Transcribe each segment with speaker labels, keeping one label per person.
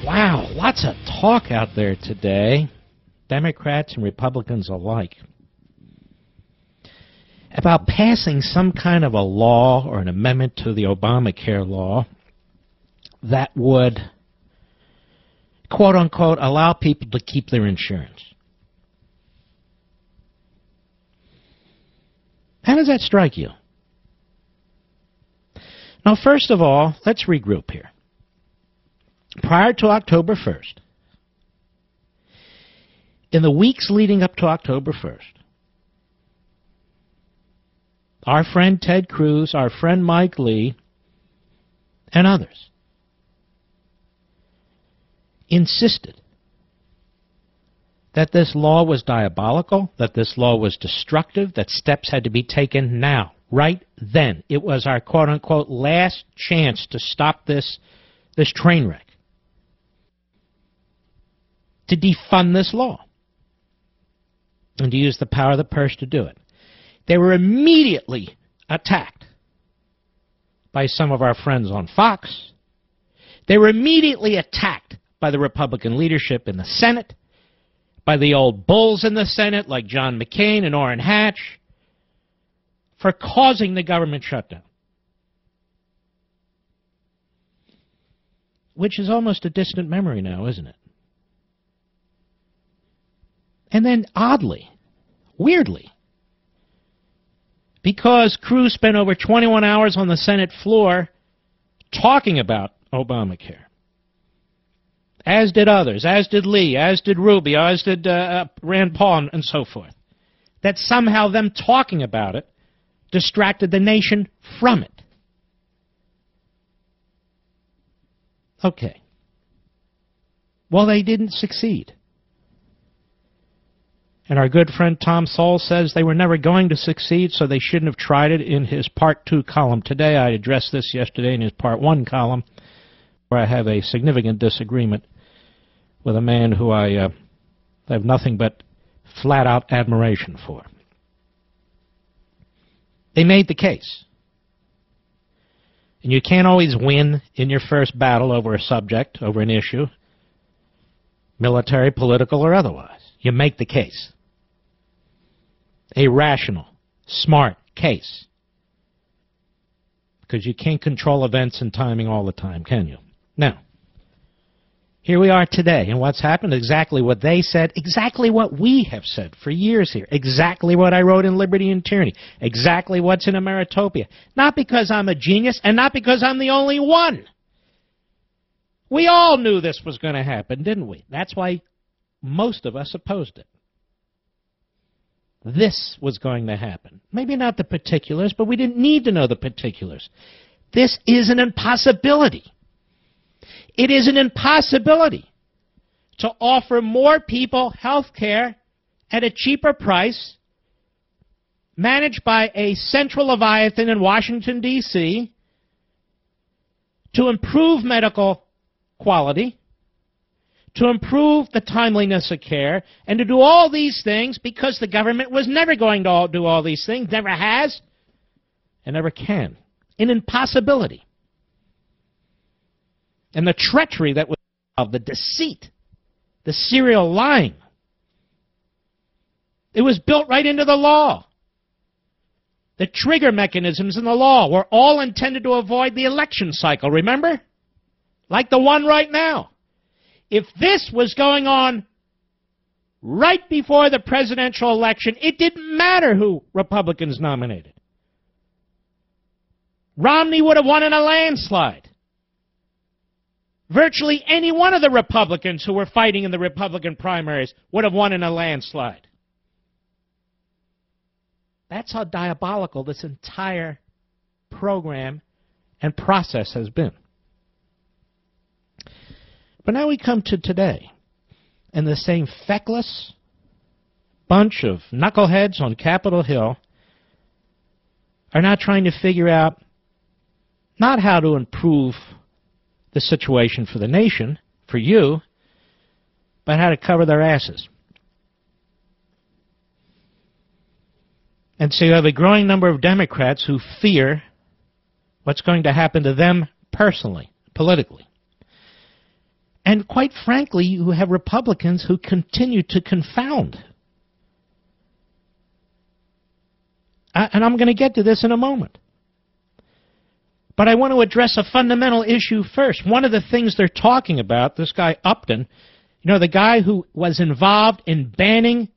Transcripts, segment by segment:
Speaker 1: Wow, lots of talk out there today, Democrats and Republicans alike, about passing some kind of a law or an amendment to the Obamacare law that would, quote-unquote, allow people to keep their insurance. How does that strike you? Now, first of all, let's regroup here. Prior to October 1st, in the weeks leading up to October 1st, our friend Ted Cruz, our friend Mike Lee, and others insisted that this law was diabolical, that this law was destructive, that steps had to be taken now, right then. It was our quote-unquote last chance to stop this train wreck, to defund this law, and to use the power of the purse to do it. They were immediately attacked by some of our friends on Fox. They were immediately attacked by the Republican leadership in the Senate, by the old bulls in the Senate like John McCain and Orrin Hatch, for causing the government shutdown, which is almost a distant memory now, isn't it? And then, oddly, weirdly, because Cruz spent over 21 hours on the Senate floor talking about Obamacare, as did others, as did Lee, as did Rubio, as did Rand Paul, and so forth, that somehow them talking about it distracted the nation from it. Okay. Well, they didn't succeed. And our good friend Tom Sowell says they were never going to succeed, so they shouldn't have tried it in his Part 2 column today. I addressed this yesterday in his Part 1 column, where I have a significant disagreement with a man who I have nothing but flat-out admiration for. They made the case. And you can't always win in your first battle over a subject, over an issue, military, political, or otherwise. You make the case. A rational, smart case. Because you can't control events and timing all the time, can you? Now, here we are today, and what's happened? Exactly what they said, exactly what we have said for years here, exactly what I wrote in Liberty and Tyranny, exactly what's in Ameritopia. Not because I'm a genius, and not because I'm the only one. We all knew this was going to happen, didn't we? That's why most of us opposed it. This was going to happen. Maybe not the particulars, but we didn't need to know the particulars. This is an impossibility. It is an impossibility to offer more people health care at a cheaper price, managed by a central Leviathan in Washington, D.C., to improve medical quality, to improve the timeliness of care, and to do all these things because the government was never going to do all these things, never has, and never can. An impossibility. And the treachery that was involved, the deceit, the serial lying, it was built right into the law. The trigger mechanisms in the law were all intended to avoid the election cycle, remember? Like the one right now. If this was going on right before the presidential election, it didn't matter who Republicans nominated. Romney would have won in a landslide. Virtually any one of the Republicans who were fighting in the Republican primaries would have won in a landslide. That's how diabolical this entire program and process has been. But now we come to today, and the same feckless bunch of knuckleheads on Capitol Hill are now trying to figure out not how to improve the situation for the nation, for you, but how to cover their asses. And so you have a growing number of Democrats who fear what's going to happen to them personally, politically. And quite frankly, you have Republicans who continue to confound. And I'm going to get to this in a moment. But I want to address a fundamental issue first. One of the things they're talking about, this guy Upton, you know, the guy who was involved in banning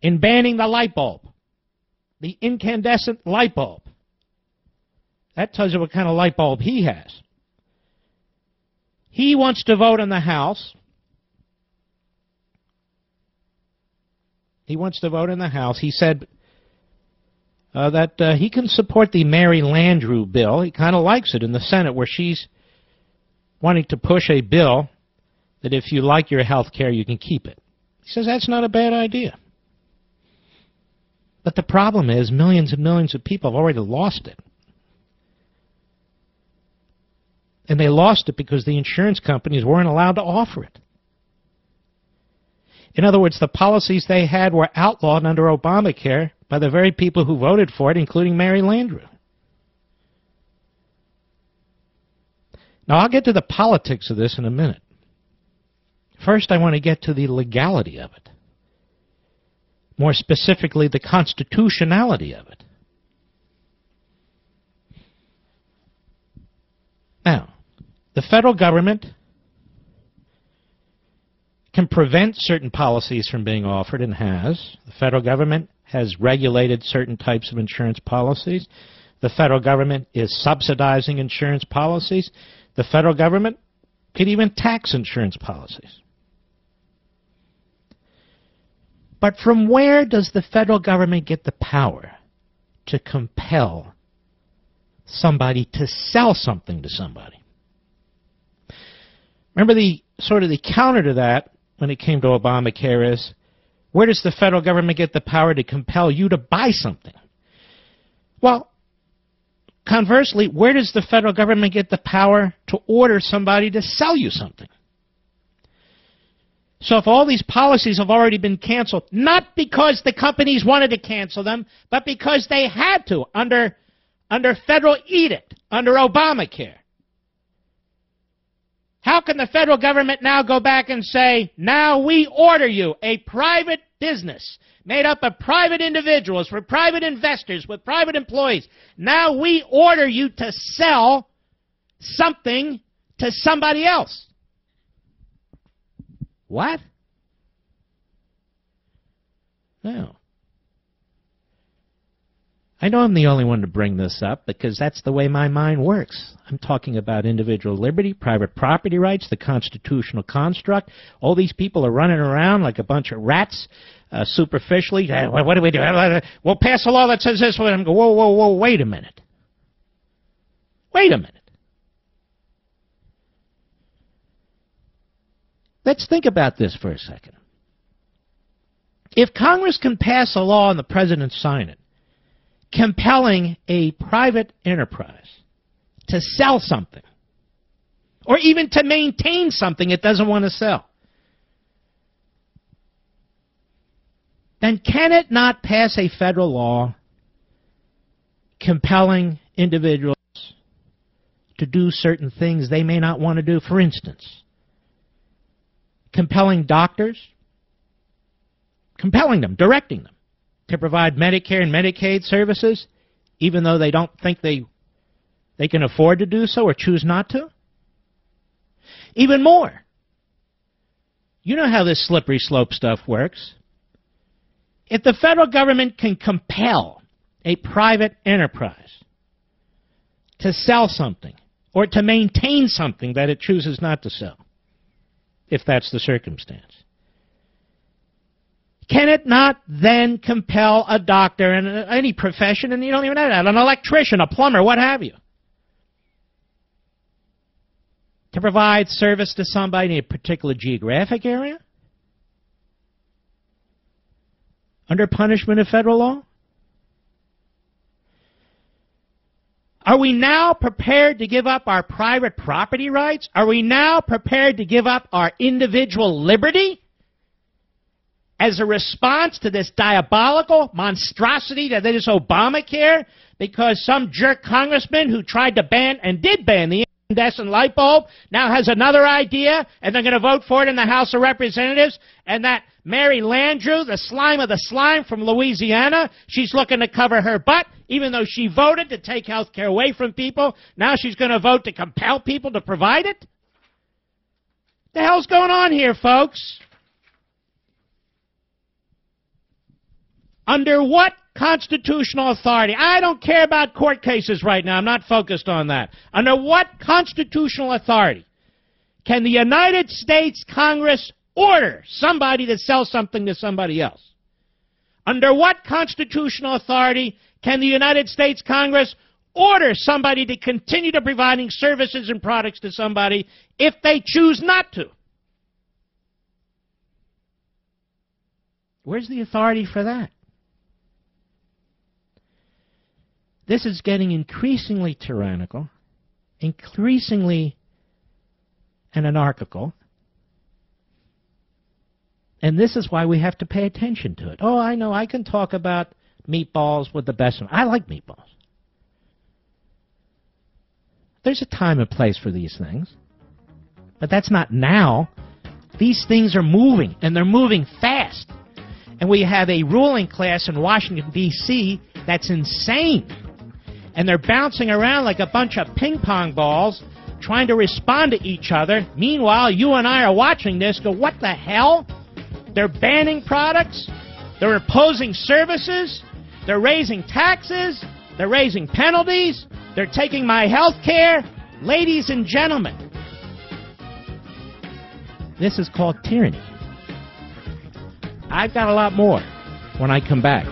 Speaker 1: the light bulb, the incandescent light bulb. That tells you what kind of light bulb he has. He wants to vote in the House. He wants to vote in the House. He said that he can support the Mary Landrieu bill. He kind of likes it in the Senate, where she's wanting to push a bill that if you like your health care, you can keep it. He says that's not a bad idea. But the problem is millions and millions of people have already lost it. And they lost it because the insurance companies weren't allowed to offer it. In other words, the policies they had were outlawed under Obamacare by the very people who voted for it, including Mary Landrieu. Now, I'll get to the politics of this in a minute. First, I want to get to the legality of it. More specifically, the constitutionality of it. Now, the federal government can prevent certain policies from being offered and has. The federal government has regulated certain types of insurance policies. The federal government is subsidizing insurance policies. The federal government could even tax insurance policies. But from where does the federal government get the power to compel somebody to sell something to somebody? Remember, the counter to that when it came to Obamacare is, where does the federal government get the power to compel you to buy something? Well, conversely, where does the federal government get the power to order somebody to sell you something? So if all these policies have already been canceled, not because the companies wanted to cancel them, but because they had to under federal edict, under Obamacare, how can the federal government now go back and say, now we order you, a private business made up of private individuals, for private investors, with private employees, now we order you to sell something to somebody else? What? No. I know I'm the only one to bring this up because that's the way my mind works. I'm talking about individual liberty, private property rights, the constitutional construct. All these people are running around like a bunch of rats, superficially. What do we do? We'll pass a law that says this. I'm going, whoa, wait a minute. Wait a minute. Let's think about this for a second. If Congress can pass a law and the President sign it, compelling a private enterprise to sell something, or even to maintain something it doesn't want to sell, then can it not pass a federal law compelling individuals to do certain things they may not want to do? For instance, compelling doctors, directing them to provide Medicare and Medicaid services, even though they don't think they can afford to do so or choose not to? Even more, you know how this slippery slope stuff works. If the federal government can compel a private enterprise to sell something or to maintain something that it chooses not to sell, if that's the circumstance, can it not then compel a doctor in any profession, and you don't even have that, an electrician, a plumber, what have you, to provide service to somebody in a particular geographic area under punishment of federal law? Are we now prepared to give up our private property rights? Are we now prepared to give up our individual liberty as a response to this diabolical monstrosity that is Obamacare, because some jerk congressman who tried to ban and did ban the incandescent light bulb now has another idea, and they're going to vote for it in the House of Representatives, and that Mary Landrieu, the slime of the slime from Louisiana, she's looking to cover her butt, even though she voted to take health care away from people. Now she's going to vote to compel people to provide it? The hell's going on here, folks? Under what constitutional authority? I don't care about court cases right now. I'm not focused on that. Under what constitutional authority can the United States Congress order somebody to sell something to somebody else? Under what constitutional authority can the United States Congress order somebody to continue to providing services and products to somebody if they choose not to? Where's the authority for that? This is getting increasingly tyrannical, increasingly anarchical, and this is why we have to pay attention to it. Oh, I know, I can talk about meatballs with the best of them. I like meatballs. There's a time and place for these things, but that's not now. These things are moving, and they're moving fast. And we have a ruling class in Washington, D.C. that's insane. And they're bouncing around like a bunch of ping-pong balls, trying to respond to each other. Meanwhile, you and I are watching this, go, what the hell? They're banning products, they're imposing services, they're raising taxes, they're raising penalties, they're taking my health care. Ladies and gentlemen, this is called tyranny. I've got a lot more when I come back.